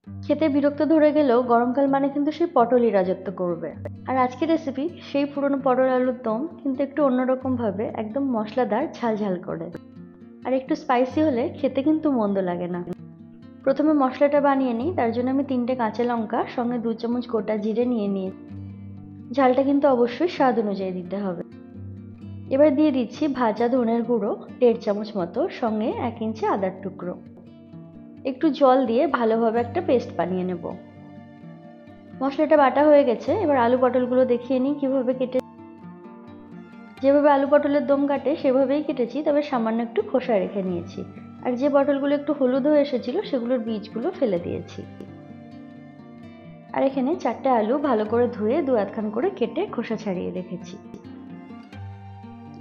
খেতে বিরক্ত ধরে গেলেও গরমকাল মানে কিন্তু সেই পটলই রাজত্ব করবে। আর আজকের রেসিপি সেই পুরনো পটল আলুর দম, কিন্তু একটু অন্যরকম ভাবে, একদম মশলাদার, ঝাল ঝাল করে। আর একটু স্পাইসি হলে খেতে কিন্তু মন্দ লাগে না। প্রথমে মশলাটা বানিয়ে নিই। তার জন্য আমি 3টে কাঁচা লঙ্কা সঙ্গে 2 চামচ গোটা জিরে নিয়ে নিই। ঝালটা কিন্তু অবশ্যই স্বাদ অনুযায়ী দিতে হবে। এবার দিয়ে দিচ্ছি ভাজা ধনের গুঁড়ো 1.5 চামচ মতো, সঙ্গে 1 ইঞ্চি আদার টুকরো। একটু জল দিয়ে ভালোভাবে একটা পেস্ট বানিয়ে নেব। মশলাটা বাটা হয়ে গেছে। এবার আলু পটলগুলো দেখিয়ে নিই কিভাবে কেটে। যেভাবে আলু পটলের দম কাটে সেভাবেই কেটেছি, তবে সামান্য একটু খোসা রেখে নিয়েছি। আর যে পটলগুলো একটু হলুদ হয়ে এসেছিল সেগুলোর বীজগুলো ফেলে দিয়েছি। আর এখানে 4টে আলু ভালো করে ধুয়ে 2 খান করে কেটে খোসা ছাড়িয়ে রেখেছি।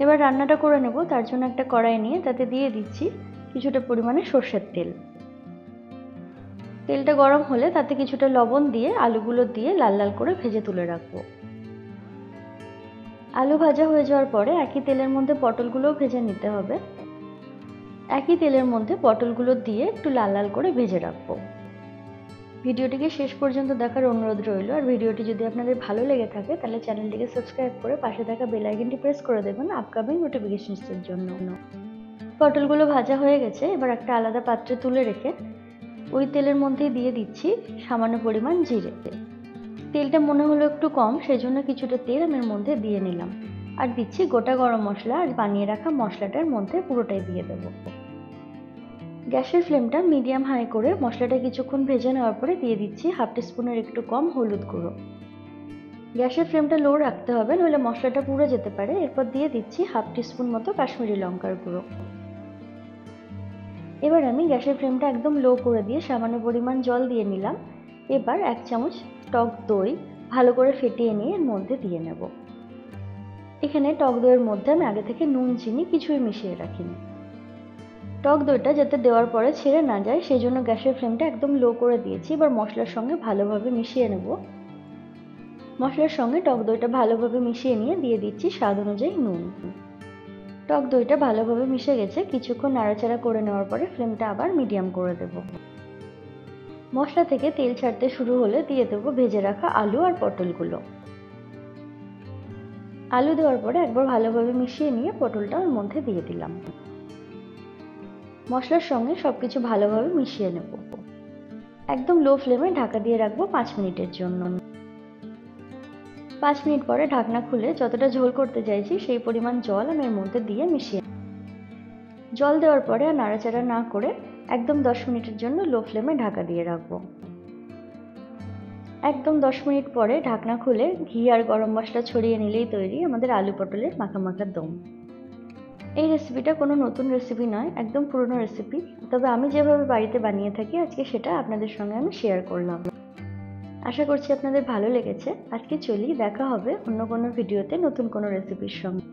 এবার রান্নাটা করে নেব। তার জন্য একটা কড়াই নিয়ে তাতে দিয়ে দিচ্ছি কিছুটা পরিমাণে সর্ষের তেল। তেলটা গরম হলে তাতে কিছুটা লবণ দিয়ে আলুগুলো দিয়ে লাল লাল করে ভেজে তুলে রাখবো। আলু ভাজা হয়ে যাওয়ার পরে একই তেলের মধ্যে পটলগুলোও ভেজে নিতে হবে। একই তেলের মধ্যে পটলগুলো দিয়ে একটু লাল লাল করে ভেজে রাখবো। ভিডিওটিকে শেষ পর্যন্ত দেখার অনুরোধ রইল। আর ভিডিওটি যদি আপনাদের ভালো লেগে থাকে তাহলে চ্যানেলটিকে সাবস্ক্রাইব করে পাশে থাকা বেল আইকনটি প্রেস করে দেবেন আপকামিং নোটিফিকেশনসের জন্য। পটলগুলো ভাজা হয়ে গেছে। এবার একটা আলাদা পাত্রে তুলে রেখে ওই তেলের মধ্যেই দিয়ে দিচ্ছি সামান্য পরিমাণ জিরে। তেলটা মনে হলো একটু কম, সেজন্য কিছুটা তেল আমি এর মধ্যে দিয়ে নিলাম। আর দিচ্ছি গোটা গরম মশলা, আর বানিয়ে রাখা মশলাটার মধ্যে পুরোটাই দিয়ে দেবো। গ্যাসের ফ্লেমটা মিডিয়াম হাই করে মশলাটা কিছুক্ষণ ভেজে নেওয়ার পরে দিয়ে দিচ্ছি 1/2 টিস্পুনের একটু কম হলুদ গুঁড়ো। গ্যাসের ফ্লেমটা লো রাখতে হবে, নইলে মশলাটা পুড়ে যেতে পারে। এরপর দিয়ে দিচ্ছি 1/2 টিস্পুন মতো কাশ্মীরি লঙ্কার গুঁড়ো। এবার আমি গ্যাসের ফ্লেমটা একদম লো করে দিয়ে সামান্য পরিমাণ জল দিয়ে নিলাম। এবার 1 চামচ টক দই ভালো করে ফেটিয়ে নিয়ে এর মধ্যে দিয়ে নেব। এখানে টক দইয়ের মধ্যে আমি আগে থেকে নুন চিনি কিছুই মিশিয়ে রাখিনি। টক দইটা যাতে দেওয়ার পরে ছেড়ে না যায় সেই জন্য গ্যাসের ফ্লেমটা একদম লো করে দিয়েছি। এবার মশলার সঙ্গে ভালোভাবে মিশিয়ে নেব। মশলার সঙ্গে টক দইটা ভালোভাবে মিশিয়ে নিয়ে দিয়ে দিচ্ছি স্বাদ অনুযায়ী নুন। টক দইটা ভালোভাবে মিশে গেছে। কিছুক্ষণ নাড়াচাড়া করে নেওয়ার পরে ফ্লেমটা আবার মিডিয়াম করে দেব। মশলা থেকে তেল ছাড়তে শুরু হলে দিয়ে দেবো ভেজে রাখা আলু আর পটলগুলো। আলু দেওয়ার পরে একবার ভালোভাবে মিশিয়ে নিয়ে পটলটা ওর মধ্যে দিয়ে দিলাম। মশলার সঙ্গে সবকিছু ভালোভাবে মিশিয়ে নেব। একদম লো ফ্লেমে ঢাকা দিয়ে রাখবো 5 মিনিটের জন্য। 5 মিনিট পরে ঢাকনা খুলে যতটা ঝোল করতে চাইছি সেই পরিমাণ জল আমি এর মধ্যে দিয়ে মিশিয়ে। জল দেওয়ার পরে আর নাড়াচাড়া না করে একদম 10 মিনিটের জন্য লো ফ্লেমে ঢাকা দিয়ে রাখবো। একদম 10 মিনিট পরে ঢাকনা খুলে ঘি আর গরম মশলা ছড়িয়ে নিলেই তৈরি আমাদের আলু পটলের মাখা মাখা দম। এই রেসিপিটা কোনো নতুন রেসিপি নয়, একদম পুরনো রেসিপি। তবে আমি যেভাবে বাড়িতে বানিয়ে থাকি আজকে সেটা আপনাদের সঙ্গে আমি শেয়ার করলাম। আশা করছি আপনাদের ভালো লেগেছে। আজকে চলি, দেখা হবে অন্য কোনো ভিডিওতে নতুন কোনো রেসিপির সঙ্গে।